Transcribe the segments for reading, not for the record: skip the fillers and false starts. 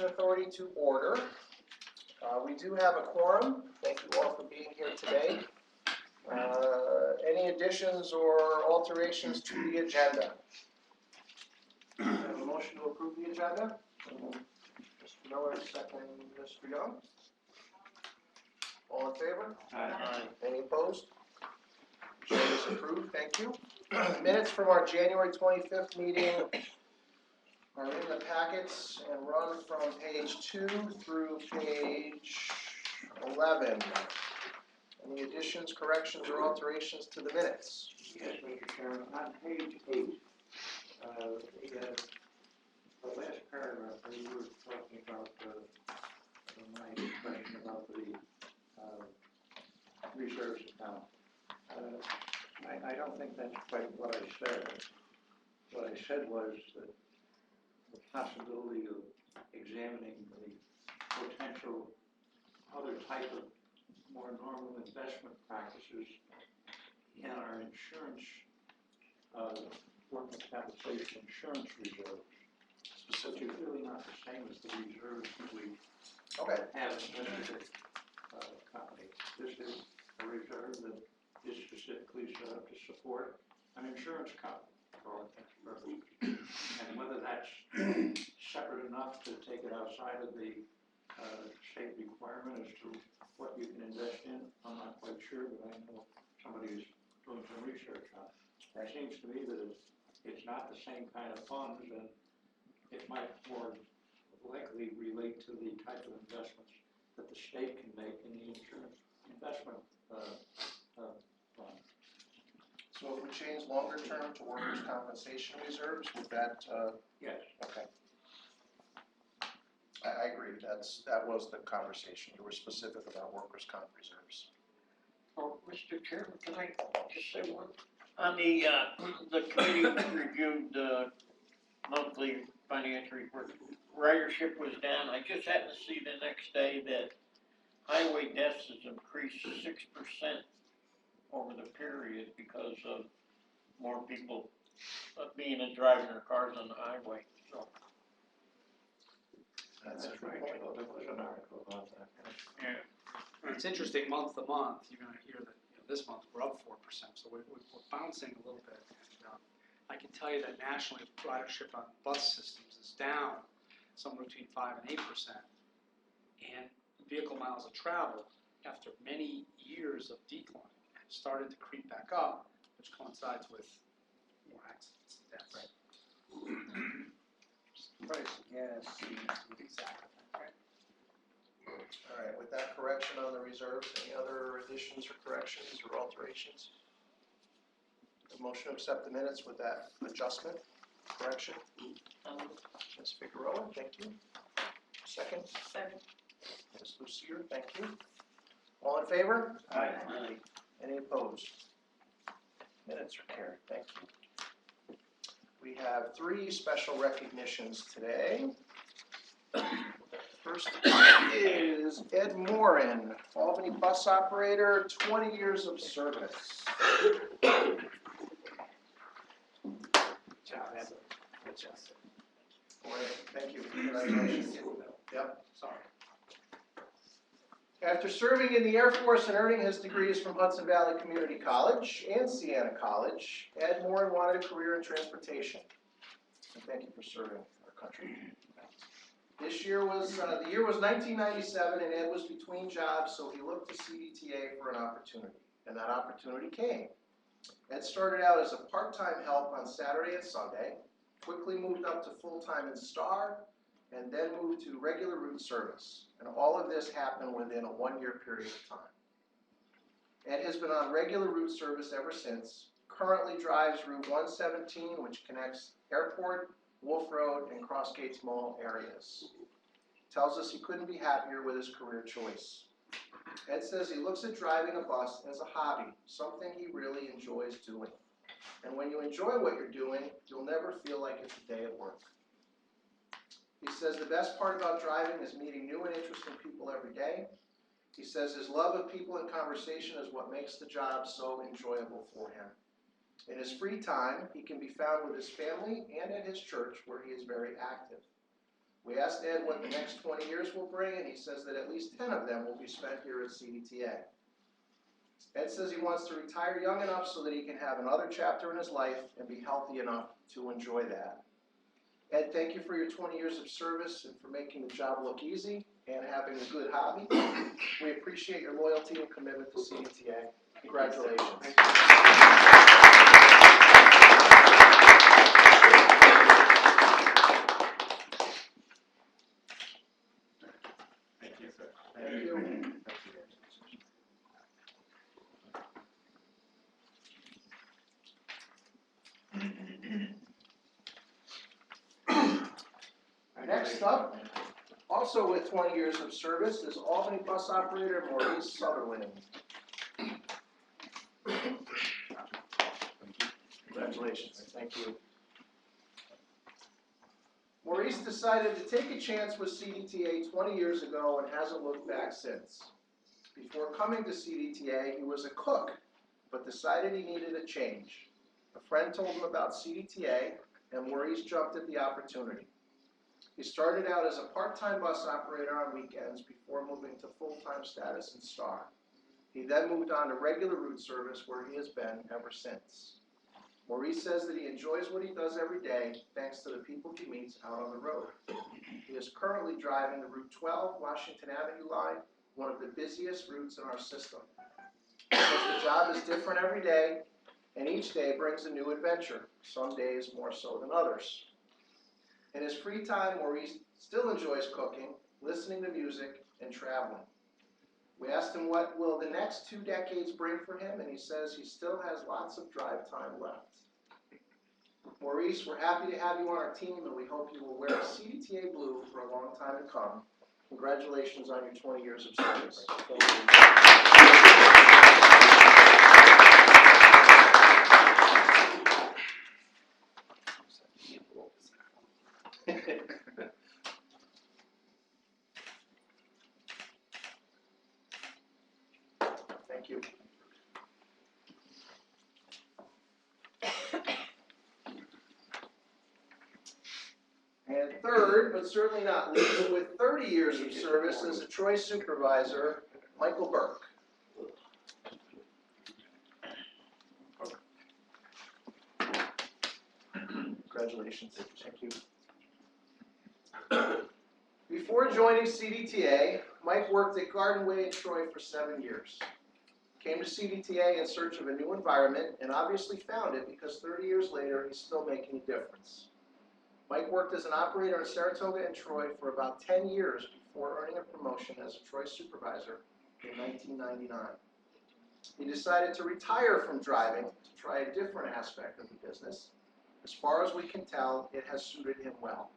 Authority to order. We do have a quorum. Thank you all for being here today. Any additions or alterations to the agenda? I have a motion to approve the agenda. Mr. Miller, second. Mr. Young. All in favor? Aye. Any opposed? Agenda is approved. Thank you. Minutes from our January 25th meeting are in the packets and run from page 2 through page 11. Any additions, corrections, or alterations to the minutes? Yes, Mr. Chairman, on page 8, the last paragraph, where you were talking about my question about the reserves account. I don't think that's quite what I said. What I said was that the possibility of examining the potential other type of more normal investment practices in our insurance, workers' compensation insurance reserves, which is really not the same as the reserves that we have in specific companies. This is a reserve that is specifically set up to support an insurance company for all intents and purposes. And whether that's separate enough to take it outside of the state requirement as to what you can invest in, I'm not quite sure, but I know somebody is doing some research on it. It seems to me that it's not the same kind of funds, and it might more likely relate to the type of investments that the state can make in the insurance investment fund. So if we change longer term to workers' compensation reserves, would that? Yes. Okay. I agree. That was the conversation. You were specific about workers' comp reserves. Oh, Mr. Chairman, can I just say one? On the committee reviewed the monthly financial report. Ridership was down. I just happened to see the next day that highway deaths has increased 6% over the period because of more people being and driving their cars on the highway. So. That's right. There was an article about that. Yeah. It's interesting, month to month, you're going to hear that this month we're up 4%, so we're bouncing a little bit. And I can tell you that nationally, ridership on bus systems is down somewhere between 5 and 8%. And vehicle miles of travel, after many years of decline, have started to creep back up, which coincides with more accidents and deaths. Right. Price of gas, exactly. Right. All right. With that correction on the reserves, any other additions or corrections or alterations? The motion to accept the minutes with that adjustment, correction. Ms. Figueroa, thank you. Second. Second. Ms. Lucier, thank you. All in favor? Aye. Any opposed? Minutes are carried. Thank you. We have 3 special recognitions today. First is Ed Morin, Albany bus operator, 20 years of service. Good job, Ed. Good job. Thank you. Congratulations. Yep. Sorry. After serving in the Air Force and earning his degrees from Hudson Valley Community College and Siena College, Ed Morin wanted a career in transportation. And thank you for serving our country. This year was, the year was 1997, and Ed was between jobs, so he looked to CDTA for an opportunity, and that opportunity came. Ed started out as a part-time help on Saturday and Sunday, quickly moved up to full-time in Star, and then moved to regular route service. And all of this happened within a 1-year period of time. Ed has been on regular route service ever since, currently drives Route 117, which connects Airport, Wolf Road, and Crossgates Mall areas. Tells us he couldn't be happier with his career choice. Ed says he looks at driving a bus as a hobby, something he really enjoys doing. And when you enjoy what you're doing, you'll never feel like it's a day at work. He says the best part about driving is meeting new and interesting people every day. He says his love of people and conversation is what makes the job so enjoyable for him. In his free time, he can be found with his family and at his church, where he is very active. We asked Ed what the next 20 years will bring, and he says that at least 10 of them will be spent here at CDTA. Ed says he wants to retire young enough so that he can have another chapter in his life and be healthy enough to enjoy that. Ed, thank you for your 20 years of service and for making the job look easy and having a good hobby. We appreciate your loyalty and commitment to CDTA. Congratulations. Thank you, sir. Thank you. Next up, also with 20 years of service, is Albany bus operator Maurice Sutherland. Congratulations. Thank you. Maurice decided to take a chance with CDTA 20 years ago and hasn't looked back since. Before coming to CDTA, he was a cook, but decided he needed a change. A friend told him about CDTA, and Maurice jumped at the opportunity. He started out as a part-time bus operator on weekends before moving to full-time status in Star. He then moved on to regular route service where he has been ever since. Maurice says that he enjoys what he does every day thanks to the people he meets out on the road. He is currently driving the Route 12 Washington Avenue line, one of the busiest routes in our system. He says the job is different every day, and each day brings a new adventure, some days more so than others. In his free time, Maurice still enjoys cooking, listening to music, and traveling. We asked him what will the next 2 decades bring for him, and he says he still has lots of drive time left. Maurice, we're happy to have you on our team, and we hope you will wear CDTA blue for a long time to come. Congratulations on your 20 years of service. Thank you. And third, but certainly not least, with 30 years of service as a Troy supervisor, Michael Burke. Congratulations. Thank you. Before joining CDTA, Mike worked at Garden Way in Troy for 7 years. Came to CDTA in search of a new environment and obviously found it because 30 years later, he's still making a difference. Mike worked as an operator in Saratoga and Troy for about 10 years before earning a promotion as a Troy supervisor in 1999. He decided to retire from driving to try a different aspect of the business. As far as we can tell, it has suited him well.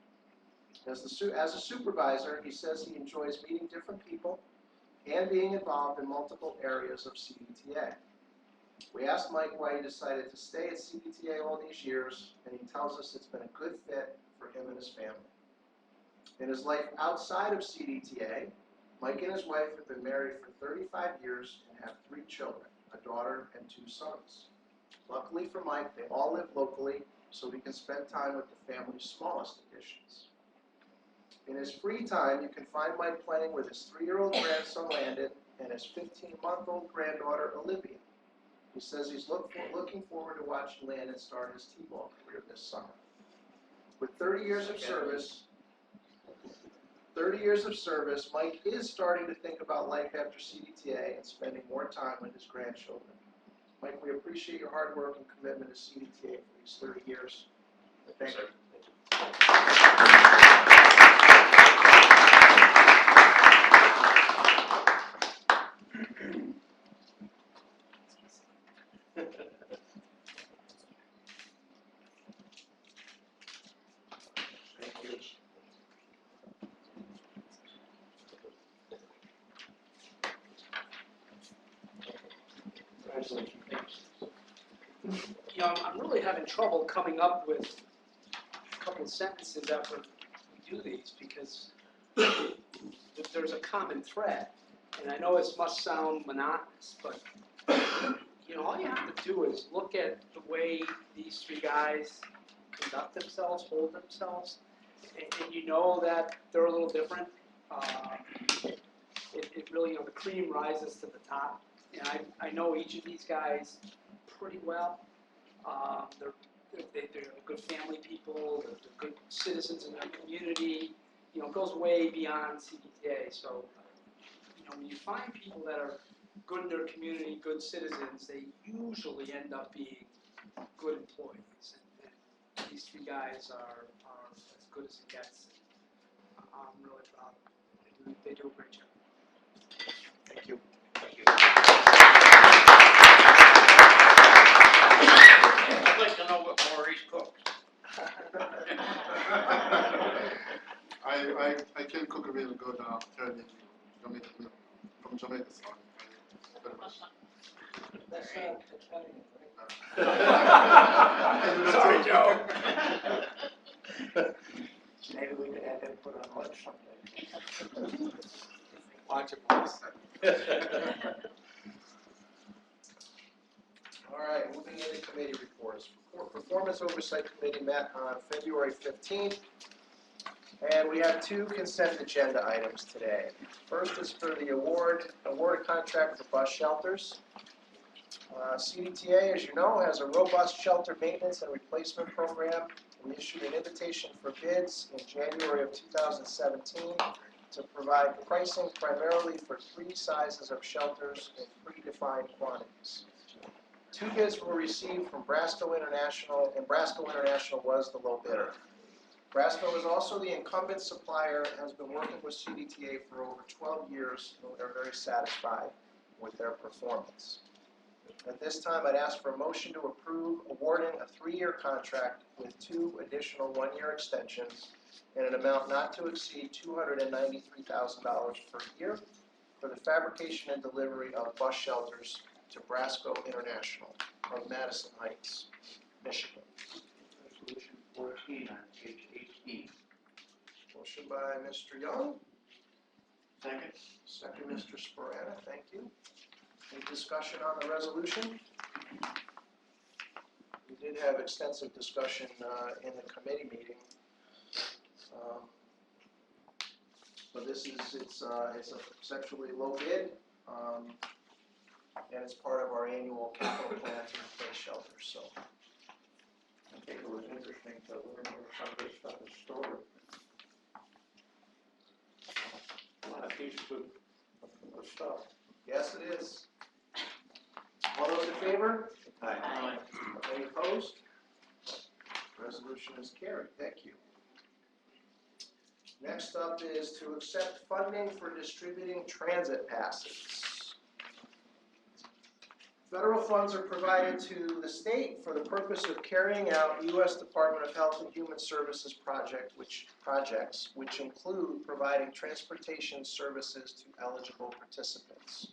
As a supervisor, he says he enjoys meeting different people and being involved in multiple areas of CDTA. We asked Mike why he decided to stay at CDTA all these years, and he tells us it's been a good fit for him and his family. In his life outside of CDTA, Mike and his wife have been married for 35 years and have 3 children, a daughter and 2 sons. Luckily for Mike, they all live locally, so he can spend time with the family's smallest additions. In his free time, you can find Mike playing with his 3-year-old grandson Landon and his 15-month-old granddaughter Olivia. He says he's looking forward to watching Landon start his T-ball career this summer. With 30 years of service, Mike is starting to think about life after CDTA and spending more time with his grandchildren. Mike, we appreciate your hard work and commitment to CDTA for these 30 years. Thank you. You know, I'm really having trouble coming up with a couple of sentences after we do these because there's a common thread. And I know this must sound monotonous, but you know, all you have to do is look at the way these 3 guys conduct themselves, hold themselves, and you know that they're a little different. It really, the cream rises to the top. And I know each of these guys pretty well. They're good family people, they're good citizens in their community. It goes way beyond CDTA. So, when you find people that are good in their community, good citizens, they usually end up being good employees. And these three guys are as good as it gets. I'm really proud of them. They do a great job. Thank you. I'd like to know what Maurice cooks. I can cook a really good Italian Jamaican from Jamaica, so I very much. That's Italian, right? Sorry, Joe. Maybe we could have him put on lunch someday. Watch it, boys. All right, moving into committee reports. Performance Oversight Committee met on February 15th, and we have two consent agenda items today. First is for the award contract for bus shelters. CDTA, as you know, has a robust shelter maintenance and replacement program. We issued an invitation for bids in January of 2017 to provide pricing primarily for 3 sizes of shelters in predefined quantities. 2 bids were received from Brasco International, and Brasco International was the low bidder. Brasco is also the incumbent supplier and has been working with CDTA for over 12 years, and we are very satisfied with their performance. At this time, I'd ask for a motion to approve awarding a 3-year contract with 2 additional 1-year extensions in an amount not to exceed $293,000 per year for the fabrication and delivery of bus shelters to Brasco International of Madison Heights, Michigan. Resolution 14 on page 18. Motion by Mr. Young, Second. second Mr. Sporana, thank you. Any discussion on the resolution? We did have extensive discussion in the committee meeting. But it's a conceptually low bid, and it's part of our annual capital plan to replace shelters, so. I think it was interesting to learn where some of this stuff is stored. A lot of pieces of stuff. Yes, it is. All those in favor? Aye. Any opposed? Resolution is carried. Thank you. Next up is to accept funding for distributing transit passes. Federal funds are provided to the state for the purpose of carrying out U.S. Department of Health and Human Services projects, which include providing transportation services to eligible participants.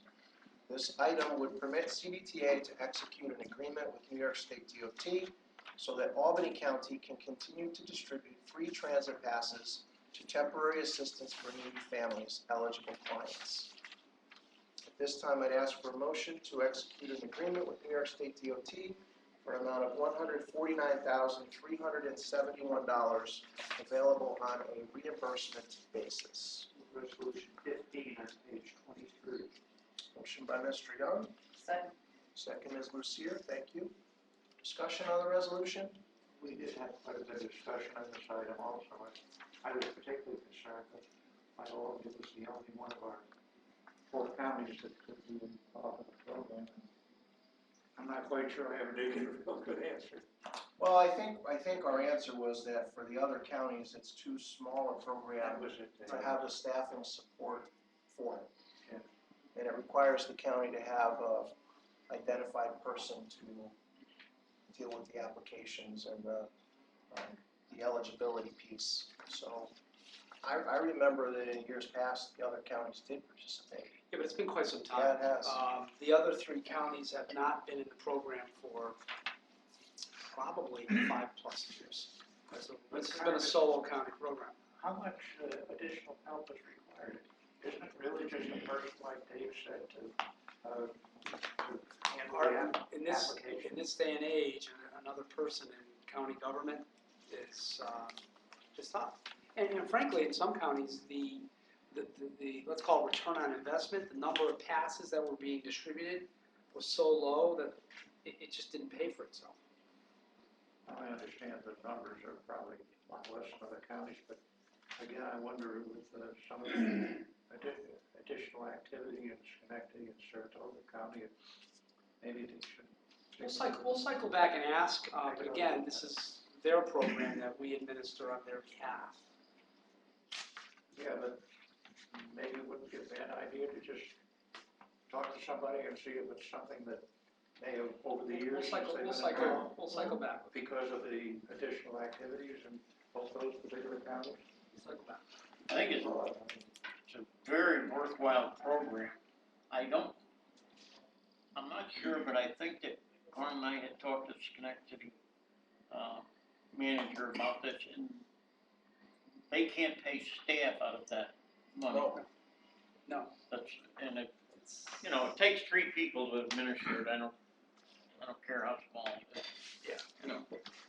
This item would permit CDTA to execute an agreement with New York State DOT so that Albany County can continue to distribute free transit passes to temporary assistance for needy families, eligible clients. At this time, I'd ask for a motion to execute an agreement with New York State DOT for an amount of $149,371 available on a reimbursement basis. Resolution 15 on page 23. Motion by Mr. Young, Second. second Ms. Lucier, thank you. Discussion on the resolution? We did have quite a bit of discussion on this item also. I was particularly concerned that my Albany was the only one of our 4 counties that could be involved in the program. I'm not quite sure I ever did get a real good answer. Well, I think our answer was that for the other counties, it's too small a program That was it. to have the staffing support for it. Yeah. And it requires the county to have a identified person to deal with the applications and the eligibility piece. So I remember that in years past, the other counties did participate. Yeah, but it's been quite some time. Yeah, it has. The other 3 counties have not been in the program for probably 5+ years. So this has been a solo county program. How much additional help is required? Isn't it really just a person, like Dave said, to handle the In this application? day and age, another person in county government is It's tough. And frankly, in some counties, the let's call it return on investment, the number of passes that were being distributed was so low that it just didn't pay for itself. I understand the numbers are probably a lot less in other counties, but again, I wonder with some of the additional activity in Schenectady and Saratoga County, maybe they should. We'll cycle back and ask, but again, this is their program that we administer on their behalf. Yeah, but maybe it wouldn't be a bad idea to just talk to somebody and see if it's something that may have, over the years. We'll cycle back. Because of the additional activities in both those particular counties? We'll cycle back. I think it's a very worthwhile program. I'm not sure, but I think that Glenn and I had talked to Schenectady manager about this, and they can't pay staff out of that money. No. And it takes 3 people to administer it. I don't care how small it is. Yeah.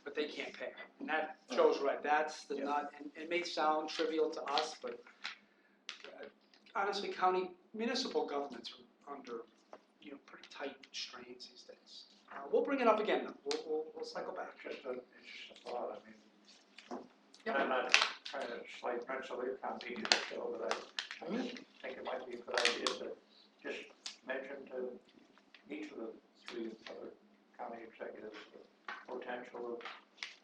But they can't pay. And that Joe's right. That's the nut. And it may sound trivial to us, but honestly, municipal governments are under pretty tight strains these days. We'll bring it up again though. We'll cycle back. It's just a thought, I'm not trying to slight Rensselaer County either, so, but I just think it might be a good idea to just mention to each of the 3 other county executives the potential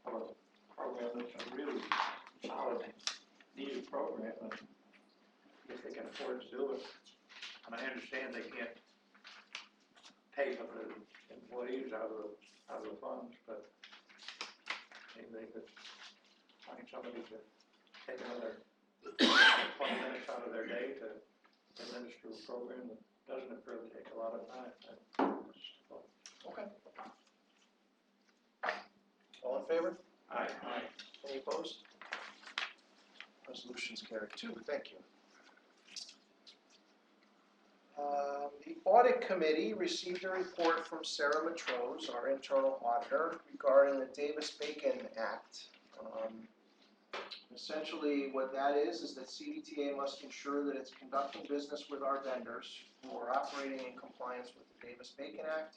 of a program that's a really solid, needed program, and if they can afford to do it. And I understand they can't pay for the employees out of the funds, but maybe they could find somebody to take another 20 minutes out of their day to administer a program that doesn't appear to take a lot of time. Okay. All in favor? Aye. Any opposed? Resolution's carried too, thank you. The Audit Committee received a report from Sarah Matrose, our internal auditor, regarding the Davis-Bacon Act. Essentially, what that is that CDTA must ensure that it's conducting business with our vendors who are operating in compliance with the Davis-Bacon Act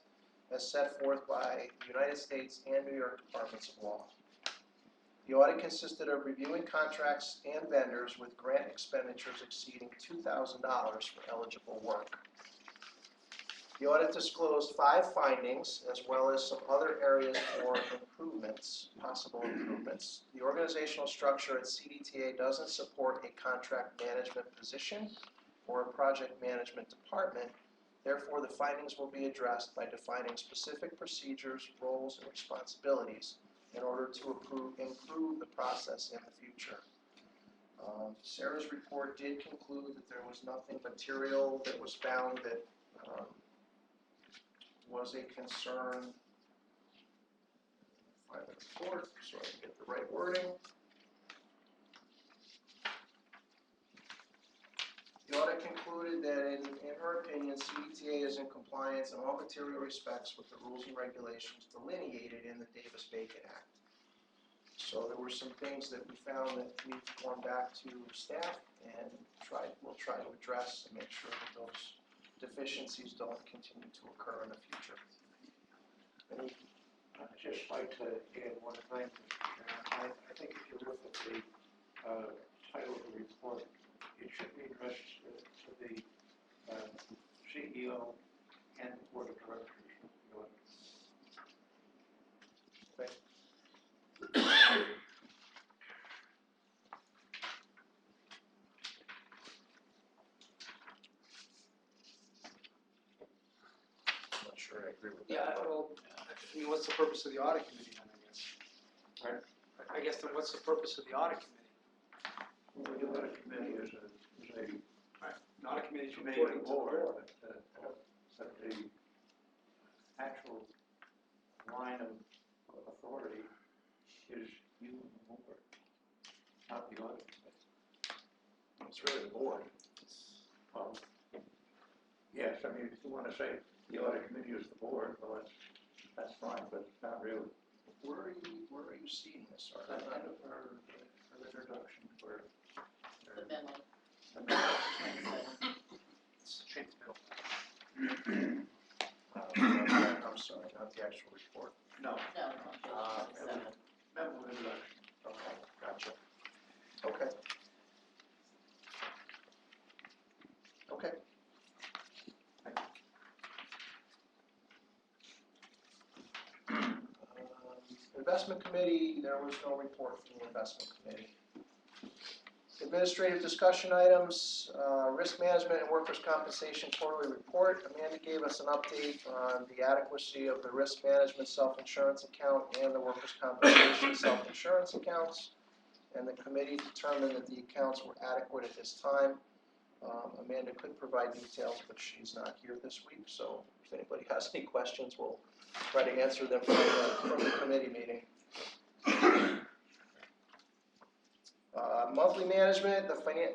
as set forth by the United States and New York Departments of Law. The audit consisted of reviewing contracts and vendors with grant expenditures exceeding $2,000 for eligible work. The audit disclosed 5 findings, as well as some other areas for improvements, possible improvements. The organizational structure at CDTA doesn't support a contract management position or a project management department. Therefore, the findings will be addressed by defining specific procedures, roles, and responsibilities in order to improve the process in the future. Sarah's report did conclude that there was nothing material that was found that was a concern. Find the report so I can get the right wording. The audit concluded that in her opinion, CDTA is in compliance in all material respects with the rules and regulations delineated in the Davis-Bacon Act. So there were some things that we found that we've gone back to staff and we'll try to address and make sure that those deficiencies don't continue to occur in the future. I'd just like to add one thing. I think if you look at the title of the report, it should be addressed to the CEO and the board of directors. I'm not sure I agree with that. Yeah, well, I mean, what's the purpose of the audit committee then, I guess? Right. I guess then what's the purpose of the audit committee? Well, the audit committee is a The audit committee is committee reporting of to the the board, board. but the actual line of authority is you and the board, not the audit committee. It's really the board. Well, yes, I mean, if you want to say the audit committee is the board, well, that's fine, but it's not really. Where are you seeing this? Or That's kind of our introduction for. The memo. It's transmittal. I'm sorry, not the actual report. No, No, it's on page 27. memo introduction. Okay, gotcha. Okay. Okay. Investment committee, there was no report from the investment committee. Administrative discussion items, risk management and workers' compensation quarterly report. Amanda gave us an update on the adequacy of the risk management self-insurance account and the workers' compensation self-insurance accounts. And the committee determined that the accounts were adequate at this time. Amanda could provide details, but she's not here this week, so if anybody has any questions, we'll try to answer them from the committee meeting. Monthly management,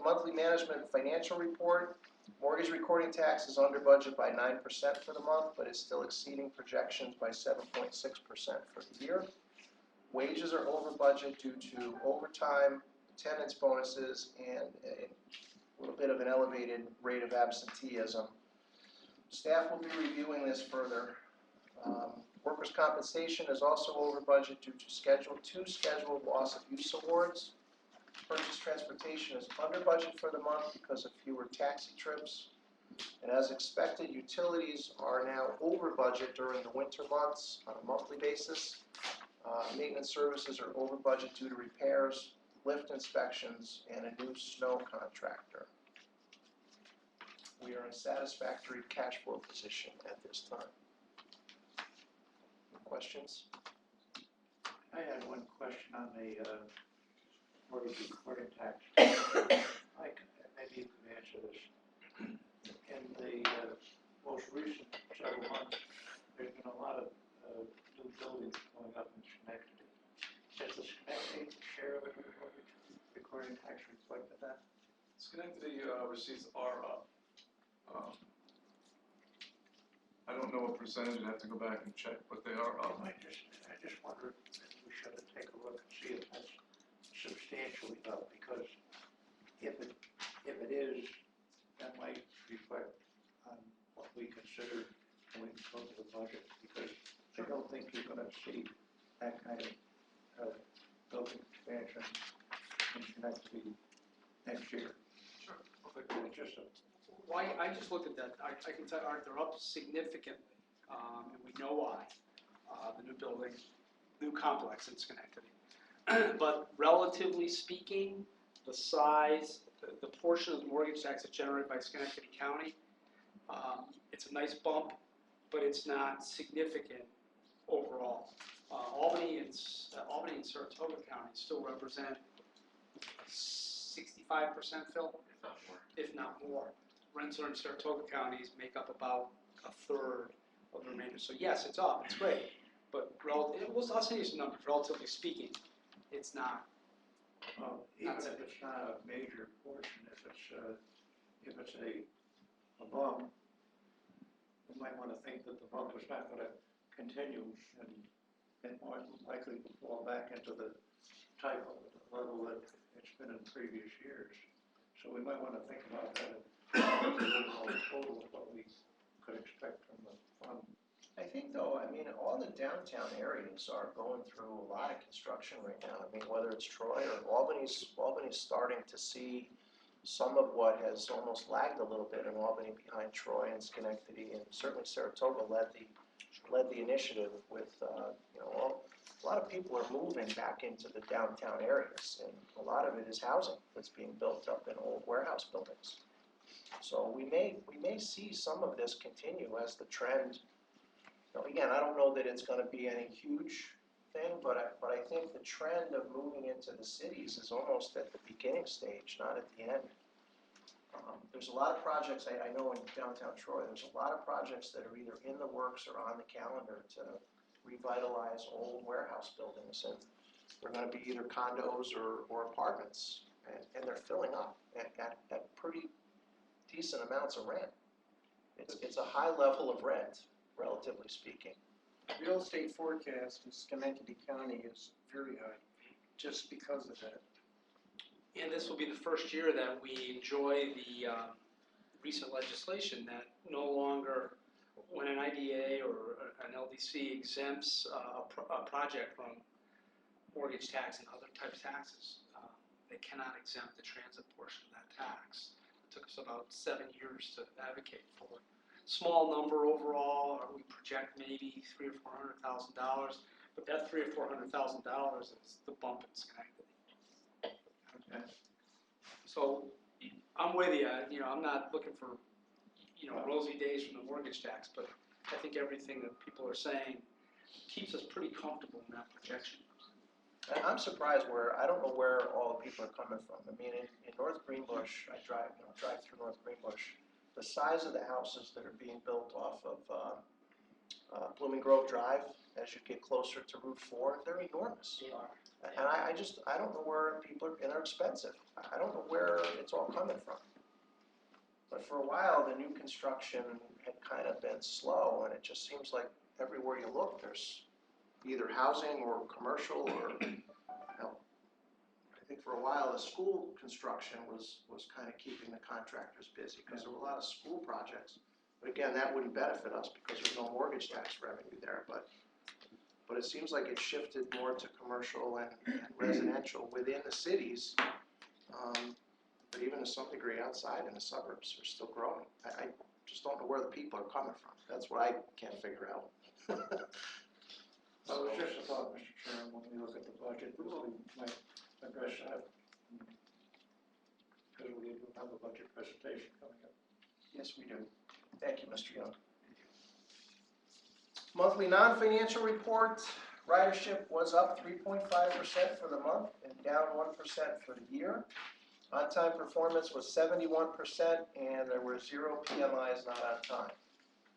monthly management financial report. Mortgage recording tax is under budget by 9% for the month, but is still exceeding projections by 7.6% for the year. Wages are over budget due to overtime, attendance bonuses, and a little bit of an elevated rate of absenteeism. Staff will be reviewing this further. Workers' compensation is also over budget due to two scheduled loss of use awards. Purchase transportation is under budget for the month because of fewer taxi trips. And as expected, utilities are now over budget during the winter months on a monthly basis. Maintenance services are over budget due to repairs, lift inspections, and a new snow contractor. We are in a satisfactory cash flow position at this time. Questions? I had one question on the mortgage recording tax. Maybe you can answer this. In the most recent several months, there's been a lot of new buildings going up in Schenectady. Has the Schenectady share of the mortgage recording tax reflected that? Schenectady receipts are up. I don't know what percentage, I'd have to go back and check, but they are up. I just wondered if we should take a look and see if that's substantially up, because if it is, that might reflect on what we consider when we go to the budget, because I don't think you're gonna see that kind of building expansion in Schenectady next year. Sure. It's just a. Why, I just looked at that, I can tell, they're up significantly, and we know why. The new building, new complex in Schenectady. But relatively speaking, the size, the portion of the mortgage tax that's generated by Schenectady County, it's a nice bump, but it's not significant overall. Albany and Saratoga County still represent 65%, Phil? If not more. Rensselaer and Saratoga counties make up about a third of the remainder. So yes, it's up, it's great, but I'll send you some numbers. Relatively speaking, it's not. Well, even if it's not a major portion, if it's a bump, you might want to think that the bump is not going to continue and more likely to fall back into the type of level that it's been in previous years. So we might want to think about that. Total of what we could expect from the fund. I think though, I mean, all the downtown areas are going through a lot of construction right now. I mean, whether it's Troy or Albany's starting to see some of what has almost lagged a little bit in Albany behind Troy and Schenectady, and certainly Saratoga led the initiative with, a lot of people are moving back into the downtown areas, and a lot of it is housing that's being built up in old warehouse buildings. So we may see some of this continue as the trend. Again, I don't know that it's going to be any huge thing, but I think the trend of moving into the cities is almost at the beginning stage, not at the end. There's a lot of projects, I know in downtown Troy, there's a lot of projects that are either in the works or on the calendar to revitalize old warehouse buildings, and they're going to be either condos or apartments, and they're filling up at pretty decent amounts of rent. It's a high level of rent, relatively speaking. Real estate forecast in Schenectady County is very high, just because of that. And this will be the first year that we enjoy the recent legislation that no longer, when an IDA or an LDC exempts a project from mortgage tax and other type of taxes, they cannot exempt the transit portion of that tax. It took us about 7 years to advocate for. Small number overall, we project maybe $300,000 or $400,000, but that $300,000 or $400,000 is the bump in Schenectady. Okay. So I'm with you. I'm not looking for, rosy days from the mortgage tax, but I think everything that people are saying keeps us pretty comfortable in that projection. I'm surprised I don't know where all the people are coming from. I mean, in North Greenbush, I drive through North Greenbush. The size of the houses that are being built off of Blooming Grove Drive, as you get closer to Route 4, they're enormous. They are. And I don't know where people are, and they're expensive. I don't know where it's all coming from. But for a while, the new construction had kind of been slow, and it just seems like everywhere you look, there's either housing or commercial or, I think for a while, the school construction was kind of keeping the contractors busy because there were a lot of school projects. But again, that wouldn't benefit us because there's no mortgage tax revenue there. But it seems like it shifted more to commercial and residential within the cities. But even to some degree outside in the suburbs are still growing. I just don't know where the people are coming from. That's what I can't figure out. So it's just a thought, Mr. Chairman, when we look at the budget, we might address that. Because we do have a budget presentation coming up. Yes, we do. Thank you, Mr. Young. Monthly non-financial report, ridership was up 3.5% for the month and down 1% for the year. On-time performance was 71% and there were 0 PMIs not on time.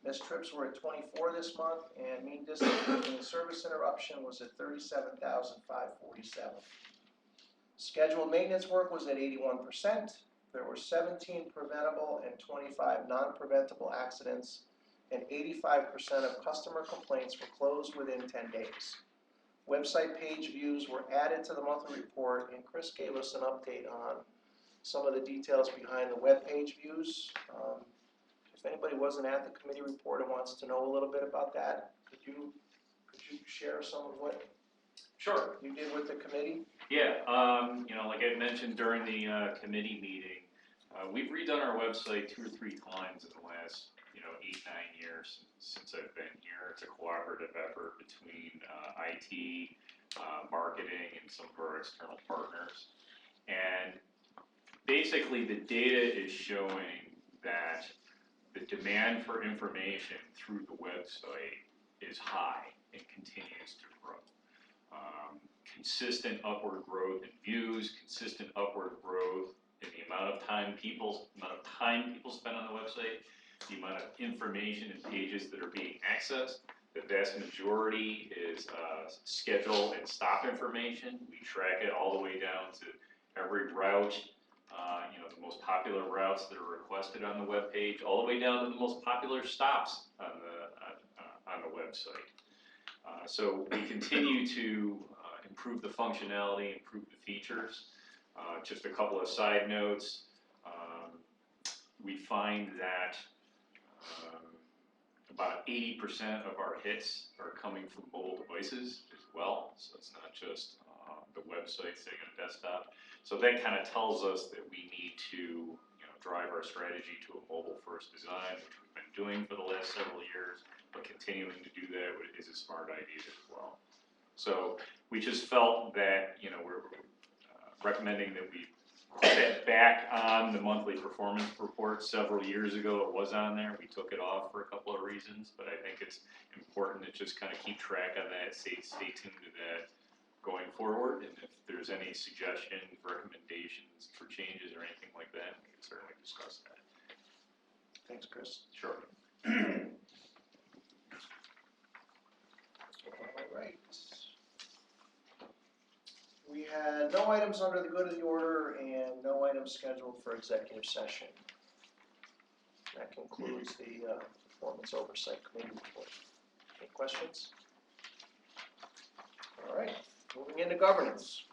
Missed trips were at 24 this month and mean distance between service interruption was at 37,547. Scheduled maintenance work was at 81%. There were 17 preventable and 25 non-preventable accidents, and 85% of customer complaints were closed within 10 days. Website page views were added to the monthly report, and Chris gave us an update on some of the details behind the web page views. If anybody wasn't at the committee report and wants to know a little bit about that, could you share some of what Sure. you did with the committee? Yeah, like I mentioned during the committee meeting, we've redone our website 2 or 3 times in the last, 8, 9 years since I've been here. It's a cooperative effort between IT, marketing, and some of our external partners. And basically, the data is showing that the demand for information through the website is high and continues to grow. Consistent upward growth in views, consistent upward growth in the amount of time people spend on the website, the amount of information and pages that are being accessed. The vast majority is schedule and stop information. We track it all the way down to every route, the most popular routes that are requested on the web page, all the way down to the most popular stops on the website. So we continue to improve the functionality, improve the features. Just a couple of side notes. We find that about 80% of our hits are coming from mobile devices as well. So it's not just the website sitting on a desktop. So that kind of tells us that we need to drive our strategy to a mobile-first design, which we've been doing for the last several years, but continuing to do that is a smart idea as well. So we just felt that we're recommending that we put that back on the monthly performance report. Several years ago it was on there. We took it off for a couple of reasons, but I think it's important to just kind of keep track of that, stay tuned to that going forward. And if there's any suggestions, recommendations for changes or anything like that, we can certainly discuss that. Thanks, Chris. Sure. All right. We had no items under the good of the order and no items scheduled for executive session. That concludes the Performance Oversight Committee report. Any questions? All right, moving into governance.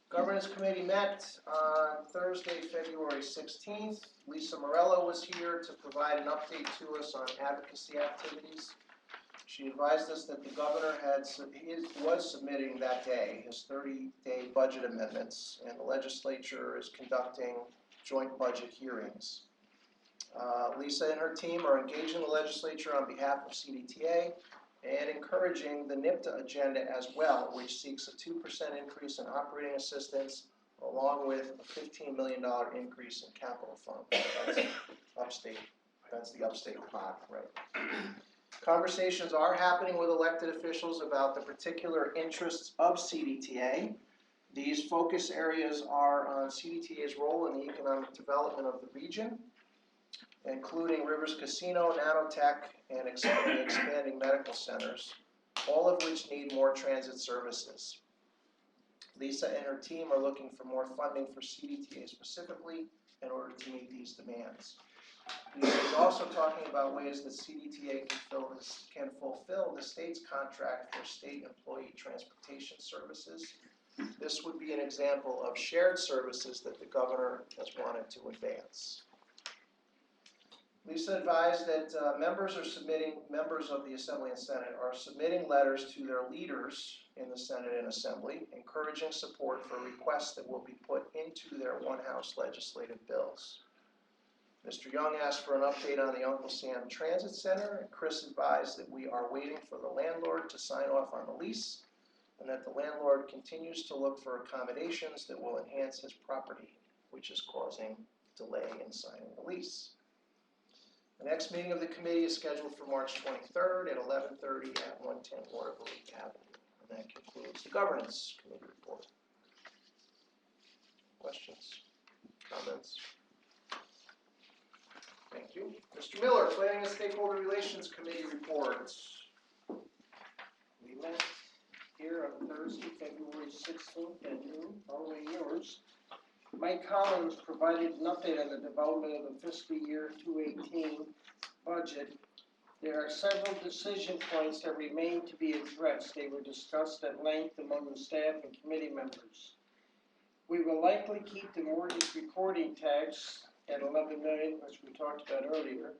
Governance Committee met on Thursday, February 16th. Lisa Morello was here to provide an update to us on advocacy activities. She advised us that the governor was submitting that day his 30-day budget amendments, and the legislature is conducting joint budget hearings. Lisa and her team are engaging the legislature on behalf of CDTA and encouraging the NIPTA agenda as well, which seeks a 2% increase in operating assistance along with a $15 million increase in capital funds. That's the upstate pot, right? Conversations are happening with elected officials about the particular interests of CDTA. These focus areas are on CDTA's role in the economic development of the region, including Rivers Casino, nanotech, and expanding medical centers, all of which need more transit services. Lisa and her team are looking for more funding for CDTA specifically in order to meet these demands. Lisa is also talking about ways that CDTA can fulfill the state's contract for state employee transportation services. This would be an example of shared services that the governor has wanted to advance. Lisa advised that members of the Assembly and Senate are submitting letters to their leaders in the Senate and Assembly, encouraging support for requests that will be put into their one-house legislative bills. Mr. Young asked for an update on the Uncle Sam Transit Center, and Chris advised that we are waiting for the landlord to sign off on the lease, and that the landlord continues to look for accommodations that will enhance his property, which is causing delay in signing the lease. The next meeting of the committee is scheduled for March 23rd at 11:30 at 110 Watervliet Avenue. And that concludes the Governance Committee report. Questions? Comments? Thank you. Mr. Miller, Planning and Stakeholder Relations Committee reports. We met here on Thursday, February 16th at noon, following yours. Mike Collins provided an update on the development of the fiscal year 2018 budget. There are several decision points that remain to be addressed. They were discussed at length among the staff and committee members. We will likely keep the mortgage recording tax at $11 million, which we talked about earlier,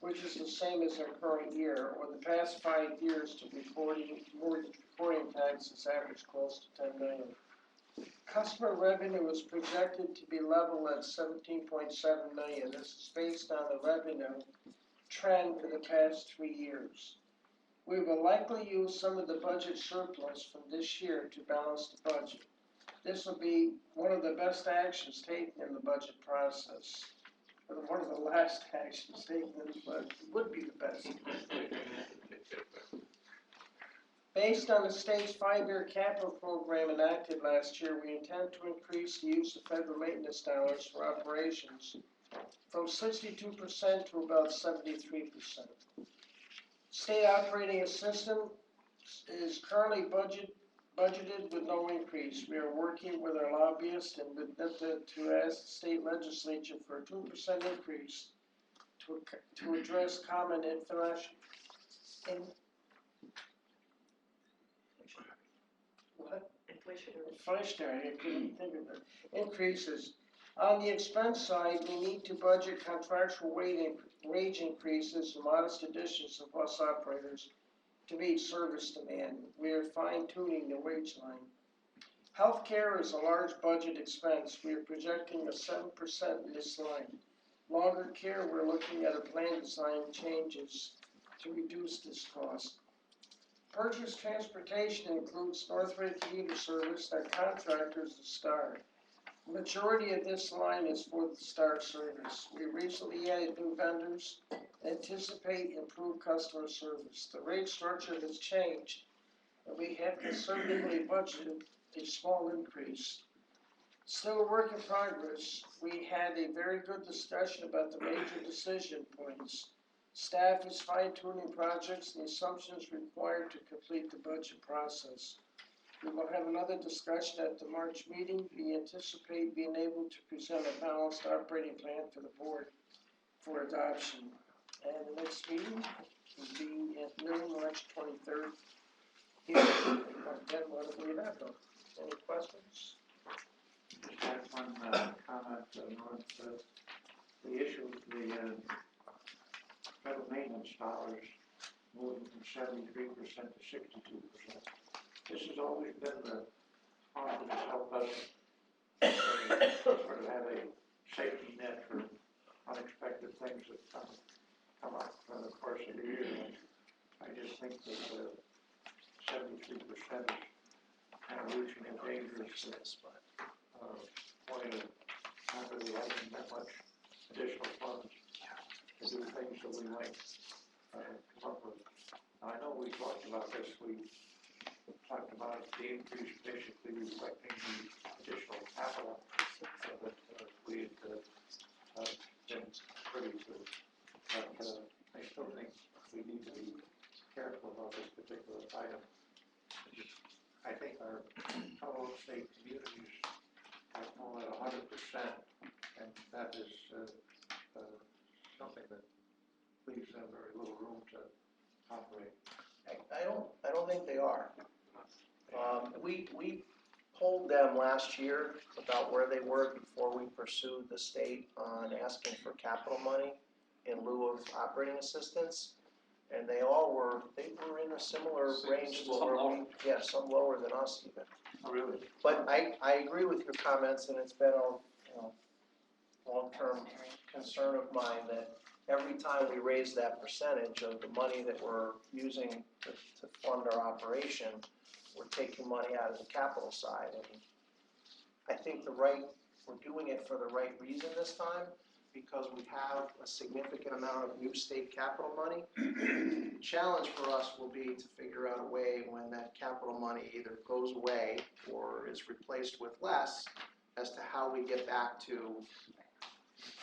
which is the same as our current year, or the past 5 years to mortgage recording tax has averaged close to $10 million. Customer revenue is projected to be level at $17.7 million. This is based on the revenue trend for the past 3 years. We will likely use some of the budget surplus from this year to balance the budget. This will be one of the best actions taken in the budget process, or one of the last actions taken in the budget. It would be the best. Based on the state's 5-year capital program enacted last year, we intend to increase the use of federal maintenance dollars for operations from 62% to about 73%. State operating assistance is currently budgeted with no increase. We are working with our lobbyists and with NIPTA to ask the state legislature for a 2% increase to address common inflation. Inflationary, I couldn't think of it. Increases. On the expense side, we need to budget contractual wage increases and modest additions of bus operators to meet service demand. We are fine-tuning the wage line. Healthcare is a large budget expense. We are projecting a 7% in this line. Longer care, we're looking at a plan design changes to reduce this cost. Purchase transportation includes Northridge Commuter Service, that contractor is the STAR. The majority of this line is for the STAR service. We recently added new vendors and anticipate improved customer service. The rate structure has changed, and we have conservatively budgeted a small increase. Still a work in progress. We had a very good discussion about the major decision points. Staff is fine-tuning projects and the assumptions required to complete the budget process. We will have another discussion at the March meeting. We anticipate being able to present a balanced operating plan for the board for adoption. And the next meeting will be at noon, March 23rd. Here, again, what do we have? Any questions? Just have one comment, North, the issue of the federal maintenance dollars moving from 73% to 62%. This has always been the part that has helped us sort of have a safety net for unexpected things that come up in the course of the year. I just think that 73% is kind of reaching a dangerous point of not really having that much additional funds to do things that we might come up with. Now, I know we talked about this, we talked about the increase basically reflecting the additional capital that we had been pretty good. But I still think we need to be careful about this particular item. I think our fellow state communities are more at 100%, and that is something that leaves them very little room to operate. I don't think they are. We polled them last year about where they were before we pursued the state on asking for capital money in lieu of operating assistance. And they were in a similar range to where some lower than us even. Oh, really? But I agree with your comments, and it's been a long-term concern of mine that every time we raise that percentage of the money that we're using to fund our operation, we're taking money out of the capital side. And I think we're doing it for the right reason this time, because we have a significant amount of new state capital money. The challenge for us will be to figure out a way when that capital money either goes away or is replaced with less as to how we get back to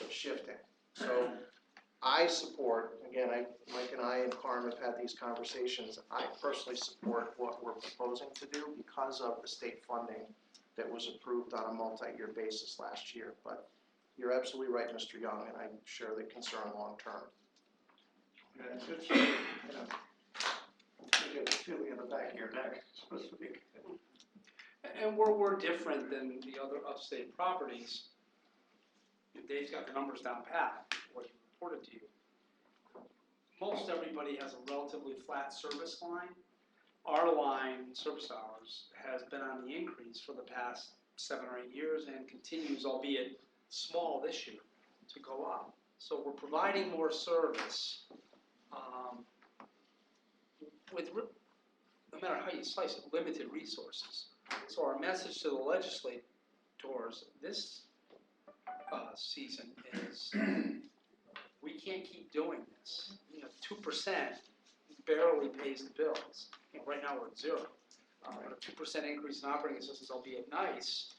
shifting. So I support, again, Mike and I and Carm have had these conversations. I personally support what we're proposing to do because of the state funding that was approved on a multi-year basis last year. But you're absolutely right, Mr. Young, and I share the concern long-term. Yeah, it's just, you get the feeling in the back of your neck, so to speak. And we're different than the other upstate properties. Dave's got the numbers down pat, what he reported to you. Most everybody has a relatively flat service line. Our line, service hours, has been on the increase for the past 7 or 8 years and continues, albeit small this year, to go up. So we're providing more service with, no matter how you slice it, limited resources. So our message to the legislators this season is we can't keep doing this. 2% barely pays the bills. Right now we're at 0. But a 2% increase in operating assistance, albeit nice,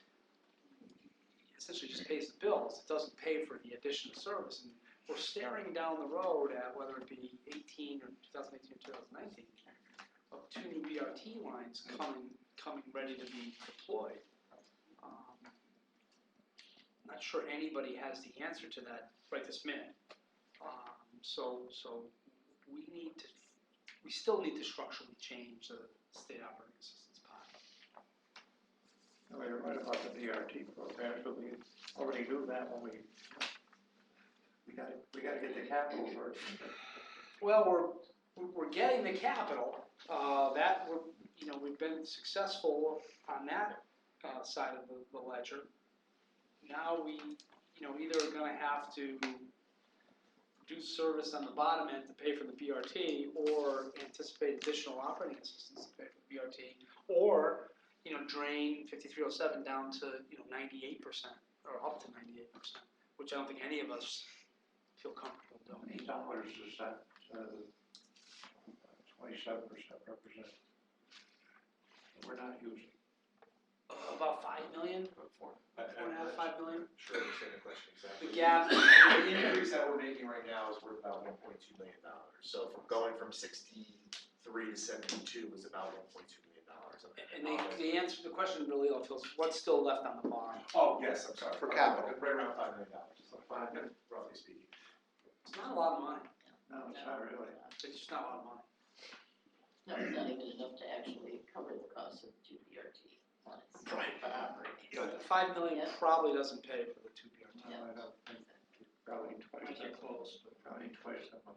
essentially just pays the bills. It doesn't pay for the additional service. And we're staring down the road at whether it be 2018 or 2019, of 2 new BRT lines coming ready to be deployed. I'm not sure anybody has the answer to that right this minute. So we still need to structurally change the state operating assistance pot. No, you're right about the BRT program, but we already knew that when we got to get the capital first. Well, we're getting the capital. We've been successful on that side of the ledger. Now we, either are going to have to do service on the bottom end to pay for the BRT, or anticipate additional operating assistance to pay for the BRT, or drain 5307 down to 98% or up to 98%, which I don't think any of us feel comfortable doing. $8 is that 27% represent. We're not using. About $5 million, 4.5, $5 million. Sure, I understand the question exactly. The gap. The increase that we're making right now is worth about $1.2 million. So from going from 63 to 72 is about $1.2 million. And the answer to the question really all feels, what's still left on the bar? Oh, yes, I'm sorry. For capital. Right around $5 million. So $5 million, roughly speaking. It's not a lot of money. No, it's not really. It's just not a lot of money. No, it's not even enough to actually cover the cost of the 2 BRT. Right. You know, the 5 million Yeah. probably doesn't pay for the two BRT. Yeah. I don't think, probably twice Might get that, close, but probably twice that much.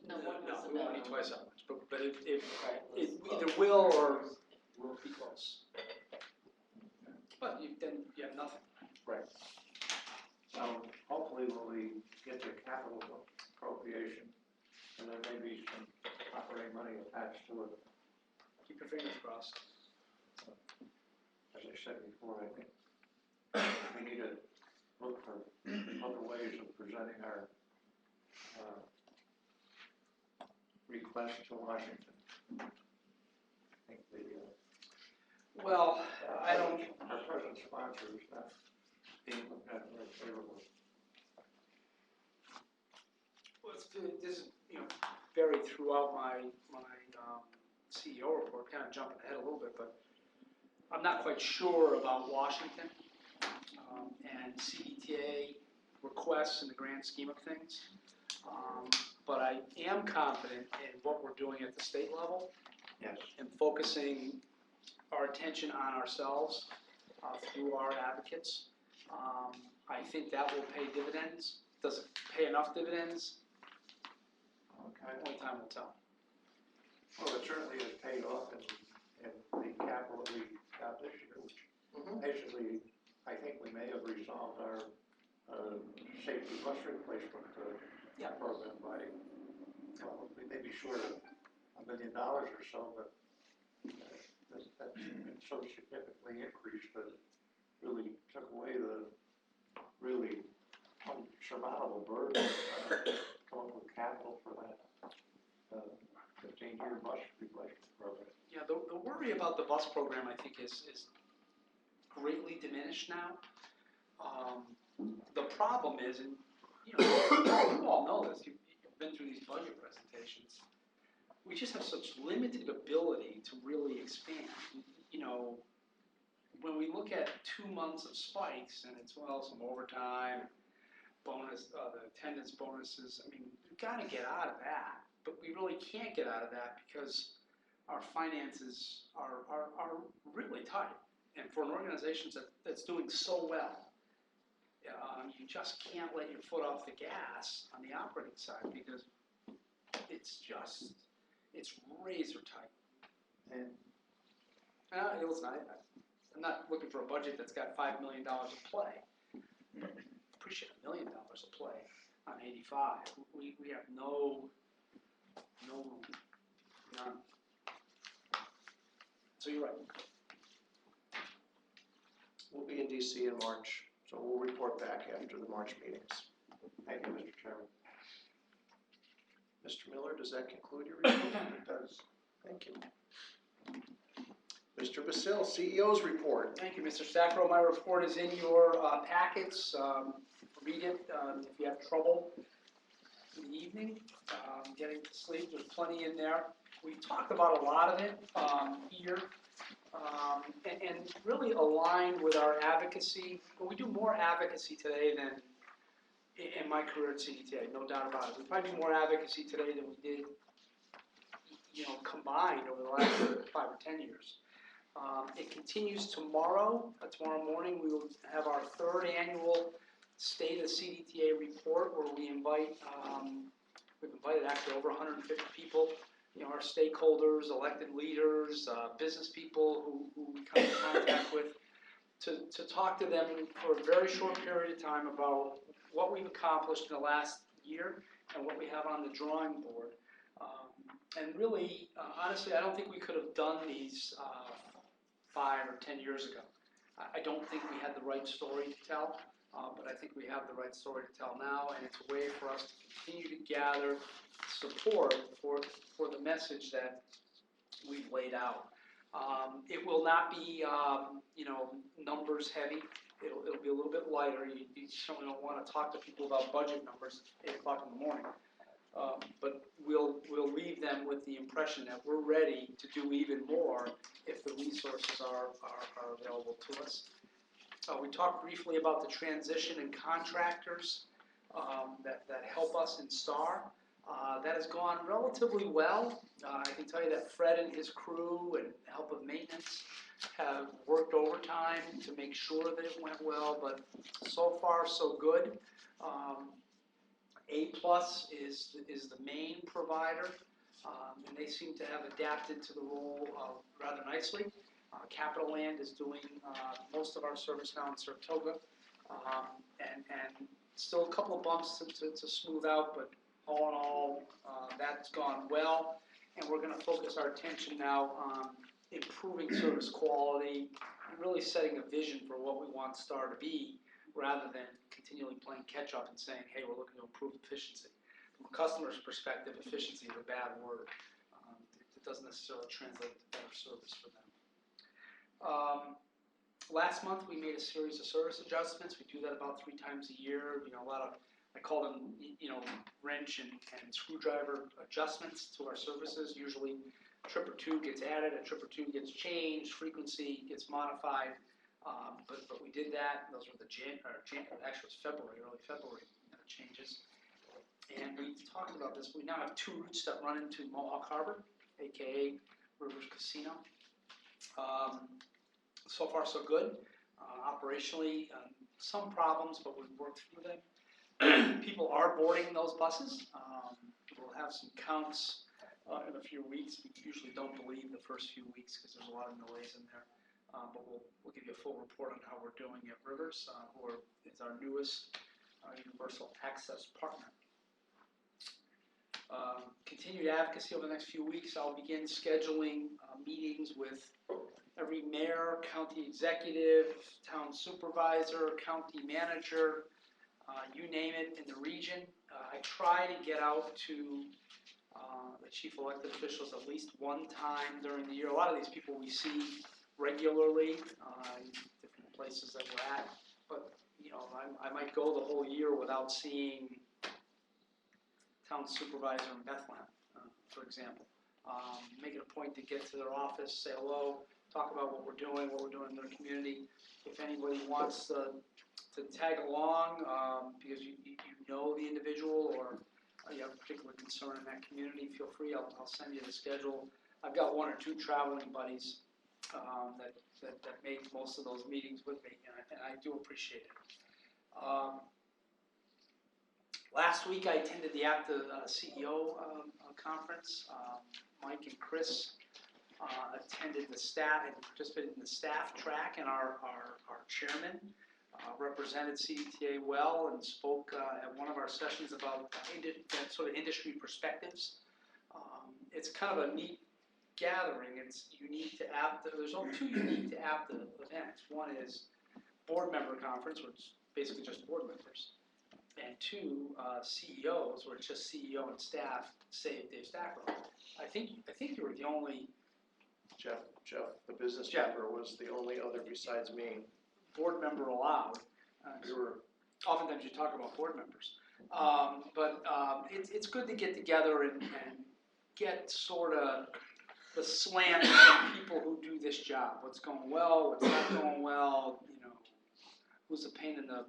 No, one was we won't about. need twice that much, but if Right, it was either close. will or will be close. But then you have nothing. So hopefully when we get the capital appropriation, and there may be some operating money attached to it, Keep your fingers crossed. as I said before, I think we need to look for other ways of presenting our, request to Washington. I think Well, I don't, our present sponsor is not being looked at very favorably. well, this is, you know, varied throughout my CEO report, kind of jumping ahead a little bit, but I'm not quite sure about Washington and CDTA requests in the grand scheme of things. But I am confident in what we're doing at the state level Yes. and focusing our attention on ourselves through our advocates. I think that will pay dividends. Does it pay enough dividends? Okay. Only time will tell. Well, it certainly has paid off in the capital that we got this year, which basically, I think we may have resolved our, safety bus replacement, program by, well, we may be short of $1 million or so, but that's been so significantly increased that it really took away the really unsurmountable burden, come up with capital for that, 15-year bus replacement program. Yeah, the worry about the bus program, I think, is greatly diminished now. The problem is, and you know, you all know this, you've been through these budget presentations, we just have such limited ability to really expand. You know, when we look at 2 months of spikes, and it's, well, some overtime, bonus, the attendance bonuses, I mean, we've got to get out of that, but we really can't get out of that because our finances are really tight. And for an organization that's doing so well, you just can't let your foot off the gas on the operating side because it's razor tight. And Listen, I'm not looking for a budget that's got $5 million of play. Appreciate $1 million of play on 85. We have no room, none. So you're right. We'll be in DC in March, so we'll report back after the March meetings. thank you, Mr. Chairman. Mr. Miller, does that conclude your report? It does. Thank you. Mr. Basil, CEO's report. Thank you, Mr. Stackrow. My report is in your packets. Read it if you have trouble in the evening getting to sleep. There's plenty in there. We talked about a lot of it here and really aligned with our advocacy. But we do more advocacy today than in my career at CDTA, no doubt about it. We probably do more advocacy today than we did, you know, combined over the last 5 or 10 years. It continues tomorrow. Tomorrow morning we will have our 3rd annual State of CDTA report where we invite, we've invited actually over 150 people, you know, our stakeholders, elected leaders, business people who we come in contact with, to talk to them for a very short period of time about what we've accomplished in the last year and what we have on the drawing board. And really, honestly, I don't think we could have done these 5 or 10 years ago. I don't think we had the right story to tell, but I think we have the right story to tell now, and it's a way for us to continue to gather support for the message that we've laid out. It will not be, you know, numbers heavy. It'll be a little bit lighter. You certainly don't want to talk to people about budget numbers at 8 o'clock in the morning. But we'll leave them with the impression that we're ready to do even more if the resources are available to us. We talked briefly about the transition and contractors that help us in STAR. That has gone relatively well. I can tell you that Fred and his crew and help of maintenance have worked overtime to make sure that it went well, but so far so good. A Plus is the main provider, and they seem to have adapted to the role rather nicely. Capital Land is doing most of our service now in Saratoga, and still a couple of bumps to smooth out, but all in all, that's gone well, and we're going to focus our attention now on improving service quality and really setting a vision for what we want STAR to be, rather than continually playing catch-up and saying, hey, we're looking to improve efficiency. From a customer's perspective, efficiency is a bad word. It doesn't necessarily translate to better service for them. Last month, we made a series of service adjustments. We do that about 3 times a year. A lot of, I call them, wrench and screwdriver adjustments to our services. Usually, a trip or two gets added, a trip or two gets changed, frequency gets modified. But we did that. Those were actually it was February, early February changes. And we talked about this. We now have 2 routes that run into Mohawk Harbor, aka Rivers Casino. So far, so good. Operationally, some problems, but we've worked through them. People are boarding those buses. We'll have some counts in a few weeks. We usually don't believe the first few weeks because there's a lot of noise in there. But we'll give you a full report on how we're doing at Rivers, who is our newest universal access partner. Continued advocacy over the next few weeks. I'll begin scheduling meetings with every mayor, county executive, town supervisor, county manager, you name it, in the region. I try to get out to the chief elected officials at least one time during the year. A lot of these people we see regularly in different places that we're at, but I might go the whole year without seeing town supervisor in Bethlehem, for example. Make it a point to get to their office, say hello, talk about what we're doing in their community. If anybody wants to tag along because you know the individual or you have a particular concern in that community, feel free. I'll send you the schedule. I've got 1 or 2 traveling buddies that make most of those meetings with me, and I do appreciate it. Last week I attended the APTA CEO conference. Mike and Chris attended the staff and participated in the staff track, and our chairman represented CDTA well and spoke at one of our sessions about sort of industry perspectives. It's kind of a neat gathering. It's unique to APTA. There's only 2 unique to APTA events. One is board member conference, which is basically just board members, and 2 CEOs, where it's just CEO and staff, save Dave Stackwell. I think you were the only. Jeff, the business member, was the only other besides me. Board member allowed. Oftentimes you talk about board members, but it's good to get together and get sort of the slant from people who do this job. What's going well, what's not going well, who's a pain in the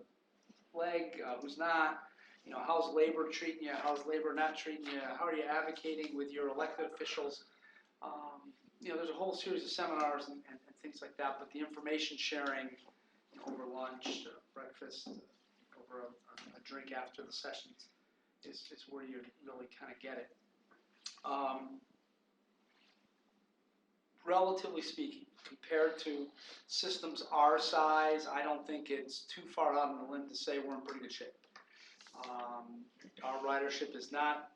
leg, who's not, how's labor treating you, how's labor not treating you, how are you advocating with your elected officials. There's a whole series of seminars and things like that, but the information sharing over lunch, breakfast, over a drink after the sessions is where you really kind of get it. Relatively speaking, compared to systems our size, I don't think it's too far out on the limb to say we're in pretty good shape. Our ridership is not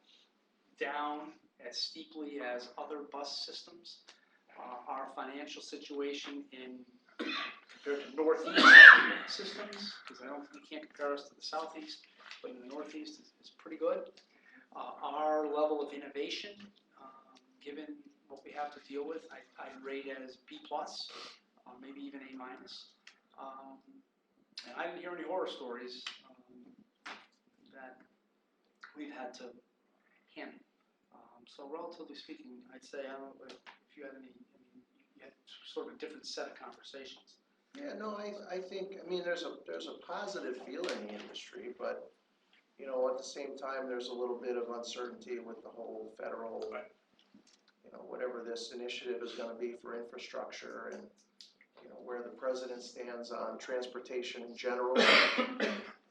down as steeply as other bus systems. Our financial situation compared to Northeast systems, because you can't compare us to the Southeast, but in the Northeast is pretty good. Our level of innovation, given what we have to deal with, I'd rate as B+, maybe even A-. And I didn't hear any horror stories that we've had to handle. So relatively speaking, I'd say, I don't know if you had you had sort of a different set of conversations. Yeah, no, I think, there's a positive feel in the industry, but at the same time, there's a little bit of uncertainty with the whole federal, whatever this initiative is gonna be for infrastructure and, where the president stands on transportation in general.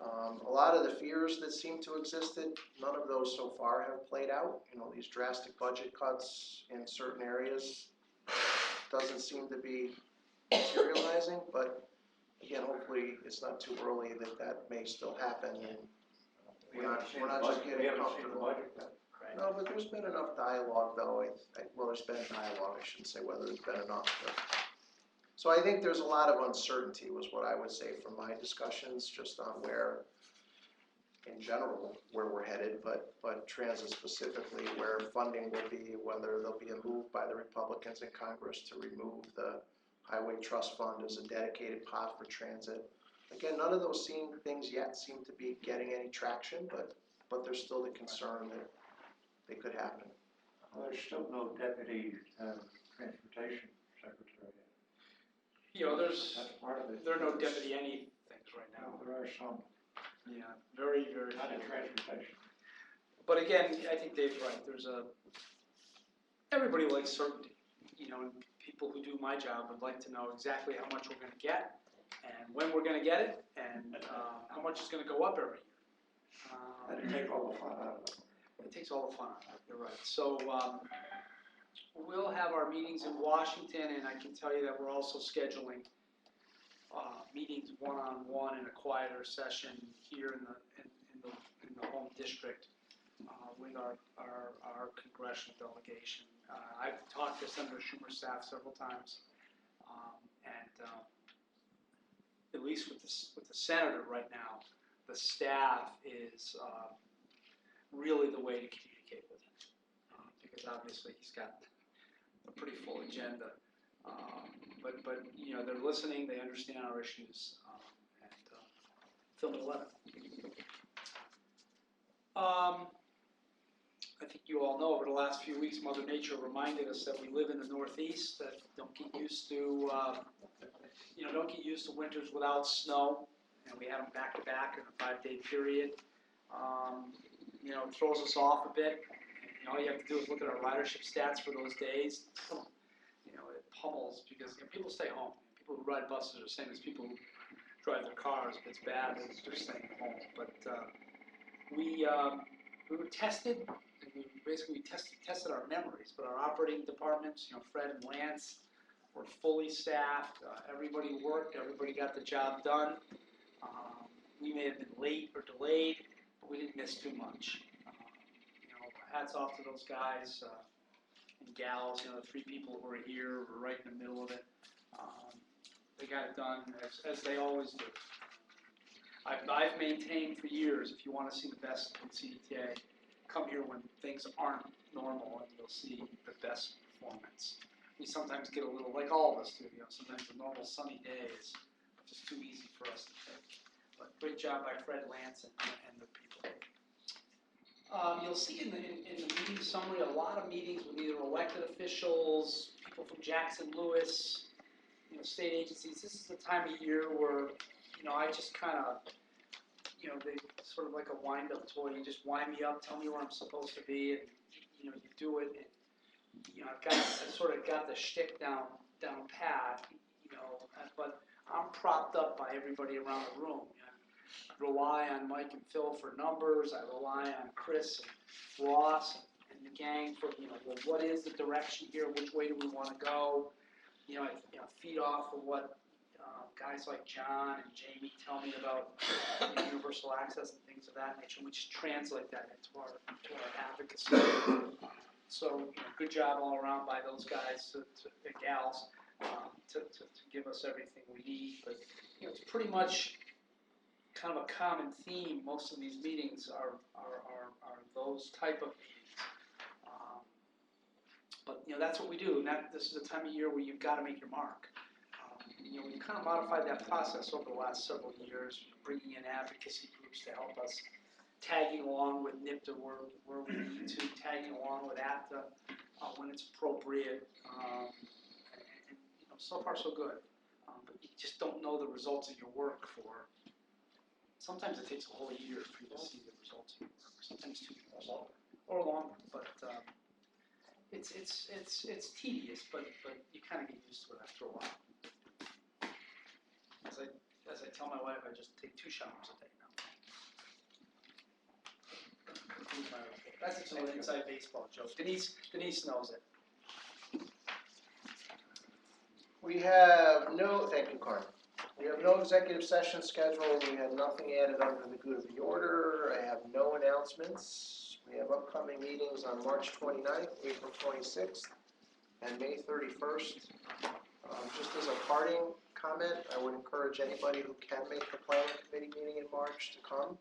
A lot of the fears that seem to existed, none of those so far have played out. These drastic budget cuts in certain areas doesn't seem to be materializing, but again, hopefully it's not too early that may still happen and we're not just getting comfortable. No, but there's been enough dialogue though, well, there's been dialogue, I shouldn't say whether there's been enough, but. So I think there's a lot of uncertainty was what I would say from my discussions, just on where, in general, where we're headed, but transit specifically, where funding will be, whether there'll be a move by the Republicans in Congress to remove the Highway Trust Fund as a dedicated pot for transit. Again, none of those things yet seem to be getting any traction, but there's still the concern that they could happen. Well, there's still no deputy transportation secretary. There's, That's part of it. there are no deputy any things right now. There are some, Yeah, very, very not in few. transportation. But again, I think Dave's right, everybody likes certainty, and people who do my job would like to know exactly how much we're gonna get, and when we're gonna get it, and how much it's gonna go up every year. And to take all the fun out of it. It takes all the fun out of it, you're right. So, we'll have our meetings in Washington, and I can tell you that we're also scheduling meetings one-on-one in a quieter session here in the home district with our congressional delegation. I've talked to Senator Schumer's staff several times, and at least with the senator right now, the staff is really the way to communicate with him, because obviously he's got a pretty full agenda. But they're listening, they understand our issues, and fill me a letter. I think you all know over the last few weeks, Mother Nature reminded us that we live in the Northeast, that don't get used to winters without snow, and we have them back to back in a 5-day period. It throws us off a bit. All you have to do is look at our ridership stats for those days. It pummels because people stay home. People who ride buses are the same as people who drive their cars. If it's bad, it's just staying home. But we were tested. And we tested our memories, but our operating departments, Fred and Lance, were fully staffed. Everybody worked. Everybody got the job done. We may have been late or delayed, but we didn't miss too much. Hats off to those guys and gals, the 3 people who are here, were right in the middle of it. They got it done as they always do. I've maintained for years, if you want to see the best in CDTA, come here when things aren't normal and you'll see the best performance. We sometimes get a little, like all of us do, sometimes the normal sunny day is just too easy for us to take. But great job by Fred, Lance, and the people. You'll see in the meeting summary a lot of meetings with either elected officials, people from Jackson Lewis, state agencies. This is the time of year where, I just kind of, they sort of like a wind-up toy. You just wind me up, tell me where I'm supposed to be, and you do it. And, I sort of got the shtick down pat, but I'm propped up by everybody around the room. I rely on Mike and Phil for numbers. I rely on Chris and Ross and the gang for, well, what is the direction here? Which way do we want to go? I feed off of what guys like John and Jamie tell me about universal access and things of that nature. We just translate that into our advocacy. So good job all around by those guys and gals to give us everything we need. But it's pretty much kind of a common theme. Most of these meetings are those type of meetings. But that's what we do, and this is a time of year where you've got to make your mark. We kind of modified that process over the last several years, bringing in advocacy groups to help us, tagging along with NIPTA where we need to, tagging along with APTA when it's appropriate, and so far so good. But you just don't know the results of your work for. Sometimes it takes a whole year for you to see the results it's tedious, but you kind of get used to it after a while. As I tell my wife, I just take 2 showers a day now. That's just an inside baseball joke. Denise knows it. We have no, thank you, Carmen. We have no executive session scheduled. We have nothing added under the good of the order. I have no announcements. We have upcoming meetings on March 29th, April 26th, and May 31st. Just as a parting comment, I would encourage anybody who can make the planning committee meeting in March to come.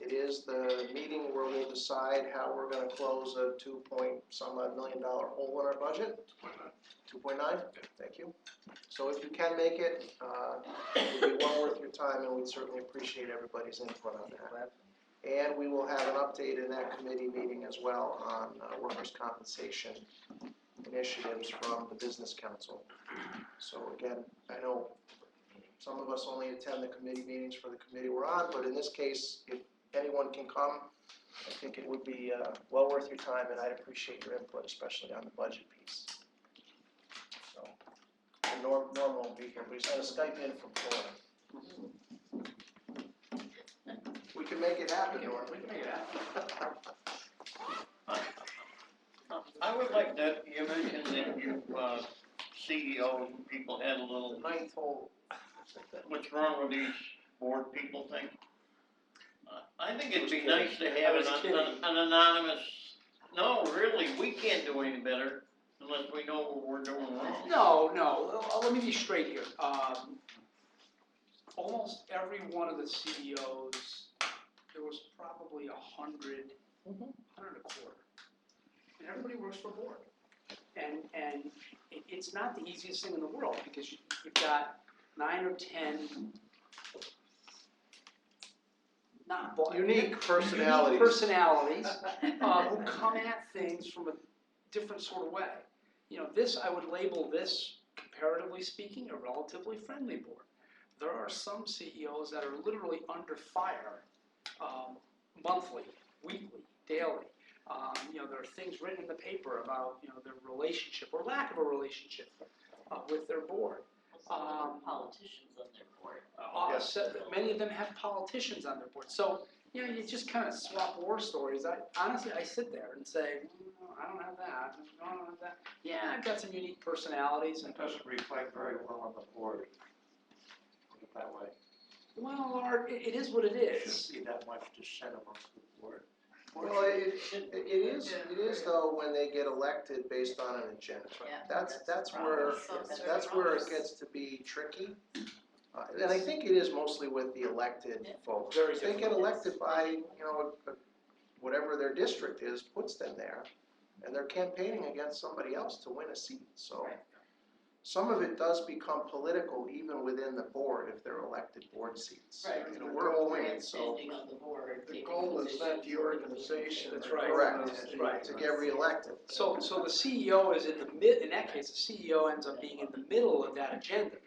It is the meeting where we'll decide how we're gonna close a $2-point-some-odd million hole in our budget. 2.9, thank you. So if you can make it, it would be well worth your time, and we'd certainly appreciate everybody's input on that. And we will have an update in that committee meeting as well on workers' compensation initiatives from the Business Council. So again, I know some of us only attend the committee meetings for the committee we're on, but in this case, if anyone can come, I think it would be well worth your time, and I'd appreciate your input, especially on the budget piece. So, and Norm will be here, but he's gonna Skype in from Florida. We can make it happen, Norm. We can make it happen. I would like that, you mentioned that you, CEO people had a little, Ninth hole. what's wrong with these board people thing? I think it'd be nice to have an anonymous, no, really, we can't do any better unless we know what we're doing wrong. No, let me be straight here. Almost every one of the CEOs, there was probably 100, 100 a quarter. And everybody works for a board. And it's not the easiest thing in the world, because you've got 9 or 10 Unique personalities. Who come at things from a different sort of way. You know, I would label this, comparatively speaking, a relatively friendly board. There are some CEOs that are literally under fire monthly, weekly, daily. You know, there are things written in the paper about, you know, their relationship or lack of a relationship with their board. Politicians on their board. So many of them have politicians on their board. So, you know, you just kind of swap war stories. Honestly, I sit there and say, I don't have that. No, I don't have that. Yeah, I've got some unique personalities. It doesn't reflect very well on the board. Put it that way. Well, Art, it is what it is. Shouldn't be that much dissent amongst the board. Well, it is though when they get elected based on an agenda. Yeah, That's right. where, So that's where it gets to be tricky. And I think it is mostly with the elected folks. Very If they get elected by, you know, whatever their district is, puts them there, and they're campaigning against somebody else to win a seat, so. Right. Some of it does become political even within the board if they're elected board seats. Right. You know, we're appointed, so. Standing on the board. The goal is that the organization. That's right. Correct, That's right. to get reelected. So the CEO is in the in that case, the CEO ends up being in the middle of that agenda.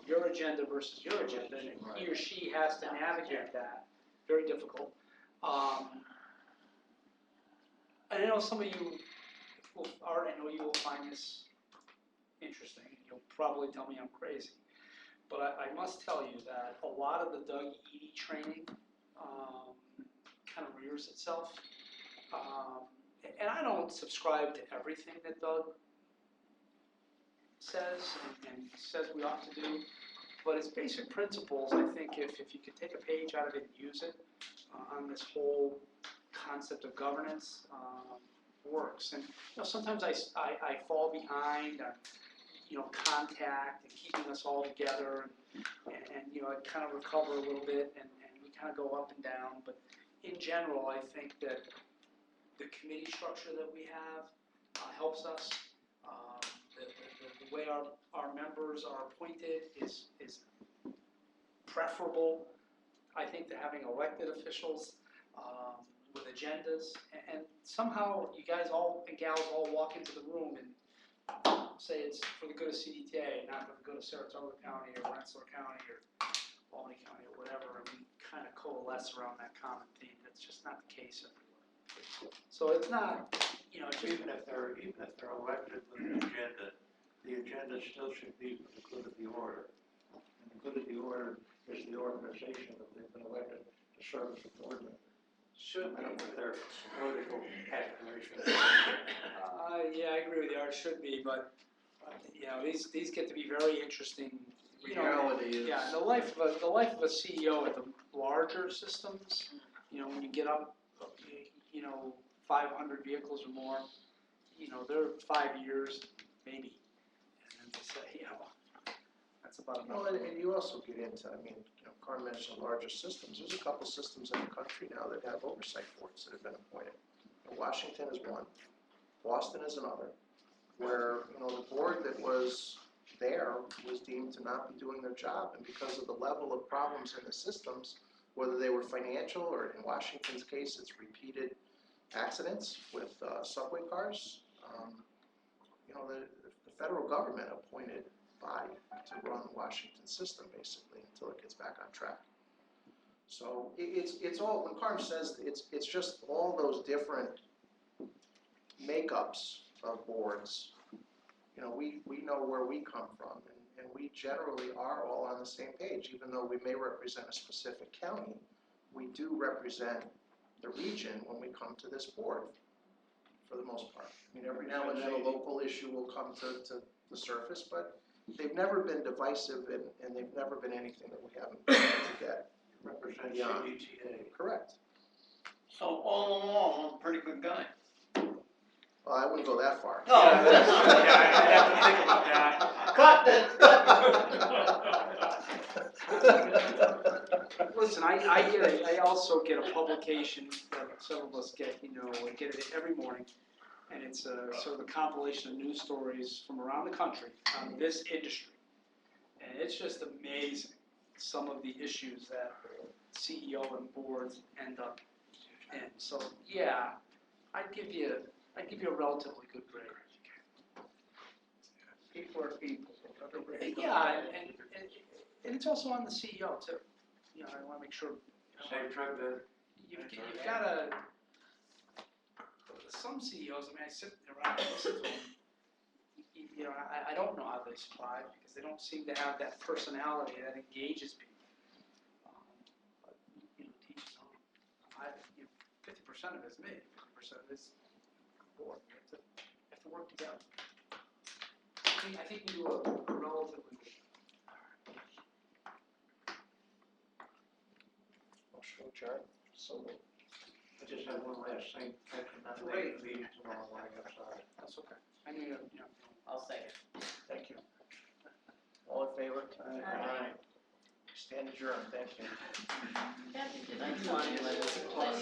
Your agenda versus your agenda, and he or she has to navigate that. Very difficult. I know some of you, Art, I know you will find this interesting. You'll probably tell me I'm crazy. But I must tell you that a lot of the Doug Eady training kind of rears itself. And I don't subscribe to everything that Doug says and says we ought to do. But its basic principles, I think if you could take a page out of it and use it on this whole concept of governance, works. And you know, sometimes I fall behind on, you know, contact and keeping us all together, and you know, I kind of recover a little bit, and we kind of go up and down. But in general, I think that the committee structure that we have helps us. The way our members are appointed is preferable, I think, to having elected officials with agendas. And somehow you guys all and gals all walk into the room and say it's for the good of CDTA, not for the good of Saratoga County or Rensselaer County or Albany County or whatever, and we kind of coalesce around that common theme. That's just not the case everywhere. So it's not, you know, it's just, Even if they're elected with an agenda, the agenda still should be for the good of the order. And the good of the order is the organization that they've been elected to serve as a board member. Should be. With their political aspirations. yeah, I agree with you, it should be, but, you know, these get to be very interesting. You know, Reality is. yeah, the life of a CEO at the larger systems, you know, when you get up, you know, 500 vehicles or more, you know, they're 5 years, maybe. And then they say, you know, that's about enough. Well, and you also get into, I mean, you know, Carl mentioned larger systems, there's a couple systems in the country now that have oversight boards that have been appointed. Washington is one, Boston is another, where, you know, the board that was there was deemed to not be doing their job, and because of the level of problems in the systems, whether they were financial or in Washington's case, it's repeated accidents with subway cars, you know, the federal government appointed body to run the Washington system basically until it gets back on track. So it's all, when Carm says it's just all those different makeups of boards. You know, we know where we come from, and we generally are all on the same page, even though we may represent a specific county. We do represent the region when we come to this board, for the most part. I mean, every now and then a local issue will come to the surface, but they've never been divisive, and they've never been anything that we haven't been able to get. Represent Yeah. CDTA. Correct. So all in all, I'm a pretty good guy. Well, I wouldn't go that far. No. Yeah, I'd have to think about that. Cut it. Listen, I also get a publication that some of us get, you know, I get it every morning, and it's a sort of a compilation of news stories from around the country on this industry. And it's just amazing, some of the issues that CEO and boards end up in. So, yeah, I'd give you a relatively good grade. People are people. Yeah, and it's also on the CEO too. You know, I want to make sure. Same drug that. You've got to. Some CEOs, I mean, I sit around and listen to them. You know, I don't know how they survive because they don't seem to have that personality that engages people. But you know, teach his own. 50% of it is me. 50% of it is the board. We have to work together. I think we do a relatively good job. Motion adjourned. So moved. I just have one last thing. I could not make the meeting tomorrow morning, I'm sorry. That's okay. I knew you. I'll second. Thank you. All in favor? Aye. Stand adjourned, thank you. Kathy, did you want to let us come in?